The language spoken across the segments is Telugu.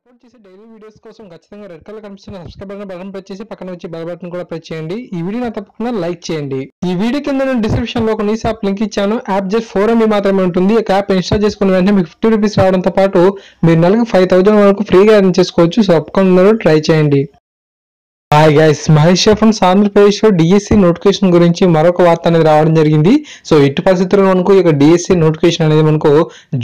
అప్లోడ్ చేసే డైలీ వీడియోస్ కోసం ఖచ్చితంగా రెడ్ కలర్ కనిపిస్తున్న సబ్స్క్రైబ్ బటన్ ప్రెస్ చేసి పక్కన వచ్చి బెల్ బటన్ కూడా ప్రెస్ చేయండి. ఈ వీడియో తప్పకుండా లైక్ చేయండి. ఈ వీడియో కింద నేను డిస్క్రిప్షన్ లో ఒక న్యూస్ యాప్ లింక్ ఇచ్చాను. యాప్ జస్ట్ 4 MB మాత్రమే ఉంటుంది. ఈ యాప్ ఇన్స్టాల్ చేసుకున్న వెంటనే మీకు 50 రూపీస్ రావడంతో పాటు మీరు నెలకు 5000 వరకు ఫ్రీగా ఎర్న్ చేసుకోవచ్చు. సో తప్పకుండా ట్రై చేయండి. హాయ్ గైస్, మహేష్ ఫ్రమ్స్ ఆంధ్రప్రదేశ్ లో డిఎస్సి నోటిఫికేషన్ గురించి మరొక వార్త అనేది రావడం జరిగింది. సో ఇటు పరిస్థితుల్లో మనకు ఈ డిఎస్సి నోటిఫికేషన్ అనేది మనకు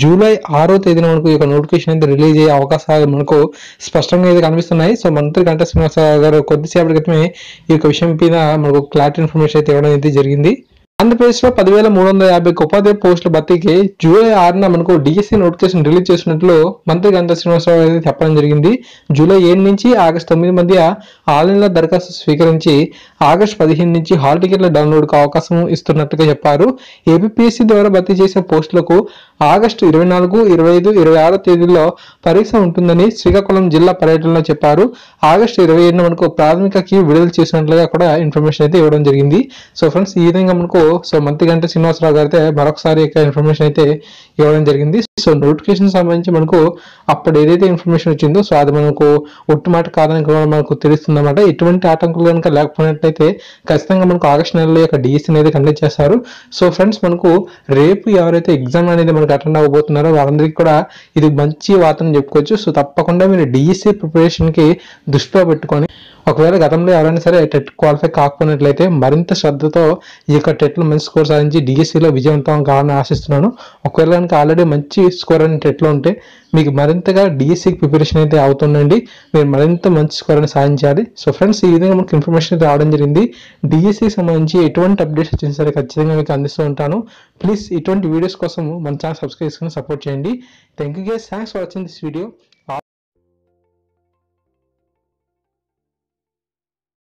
జూలై 6వ తేదీన మనకు ఈ నోటిఫికేషన్ అయితే రిలీజ్ అయ్యే అవకాశాలు మనకు స్పష్టంగా అయితే కనిపిస్తున్నాయి. సో మంత్రి గంటా శ్రీనివాసరావు గారు కొద్దిసేపటి క్రితమే ఈ విషయం మీద మనకు క్లారిటీ ఇన్ఫర్మేషన్ అయితే ఇవ్వడం అయితే జరిగింది. ఆంధ్రప్రదేశ్ లో 10,350 ఉపాధ్యాయ పోస్టుల భర్తీకి జూలై 6న మనకు డిఎస్సి నోటిఫికేషన్ రిలీజ్ చేసినట్లు మంత్రి గంటా శ్రీనివాసరావు అయితే చెప్పడం జరిగింది. జూలై 7 నుంచి ఆగస్టు 9 మధ్య ఆన్లైన్లో దరఖాస్తు స్వీకరించి ఆగస్టు 15 నుంచి హాల్ టికెట్ల డౌన్లోడ్కు అవకాశం ఇస్తున్నట్టుగా చెప్పారు. ఏపీఎస్సీ ద్వారా భర్తీ చేసే పోస్టులకు ఆగస్టు 24, 25, 26 తేదీల్లో పరీక్ష ఉంటుందని శ్రీకాకుళం జిల్లా పర్యటనలో చెప్పారు. ఆగస్టు 27న మనకు ప్రాథమిక కీ విడుదల చేసినట్లుగా కూడా ఇన్ఫర్మేషన్ అయితే ఇవ్వడం జరిగింది. సో ఫ్రెండ్స్, ఈ విధంగా మనకు మంత్రి గంటా శ్రీనివాసరావు గారు అయితే మరొకసారి ఇన్ఫర్మేషన్ అయితే ఇవ్వడం జరిగింది. సో నోటిఫికేషన్ సంబంధించి మనకు అప్పుడు ఏదైతే ఇన్ఫర్మేషన్ వచ్చిందో సో అది మనకు ఒట్టుమాట కాదని కూడా మనకు తెలుస్తుంది అన్నమాట. ఎటువంటి ఆటంకులు కనుక లేకపోయినట్లయితే ఖచ్చితంగా మనకు ఆగస్టు నెలలో డిఎస్సీ అనేది కండక్ట్ చేస్తారు. సో ఫ్రెండ్స్, మనకు రేపు ఎవరైతే ఎగ్జామ్ అనేది మనకు అటెండ్ అవ్వబోతున్నారో వాళ్ళందరికీ కూడా ఇది మంచి వార్తని చెప్పుకోవచ్చు. సో తప్పకుండా మీరు డిఎస్సీ ప్రిపరేషన్కి దృష్టిలో పెట్టుకొని ఒకవేళ గతంలో ఎవరైనా సరే టెట్ క్వాలిఫై కాకపోయినట్లయితే మరింత శ్రద్ధతో ఈ టెట్లో మంచి స్కోర్ సాధించి డిఎస్సీలో విజయవంతం కావాలని ఆశిస్తున్నాను. ఒకవేళ కనుక ఆల్రెడీ మంచి స్కోర్ అని టెట్లో ఉంటే మీకు మరింతగా డిఎస్సీకి ప్రిపరేషన్ అయితే అవుతుందండి. మీరు మరింత మంచి స్కోర్ అని సాధించాలి. సో ఫ్రెండ్స్, ఈ విధంగా మనకు ఇన్ఫర్మేషన్ అయితే రావడం జరిగింది. డిఎస్సీకి సంబంధించి ఎటువంటి అప్డేట్స్ వచ్చినా సరే ఖచ్చితంగా మీకు అందిస్తూ ఉంటాను. ప్లీజ్ ఇటువంటి వీడియోస్ కోసం మన ఛానల్ సబ్స్క్రైబ్ చేసుకుని సపోర్ట్ చేయండి. Thank you guys, thanks for watching this video.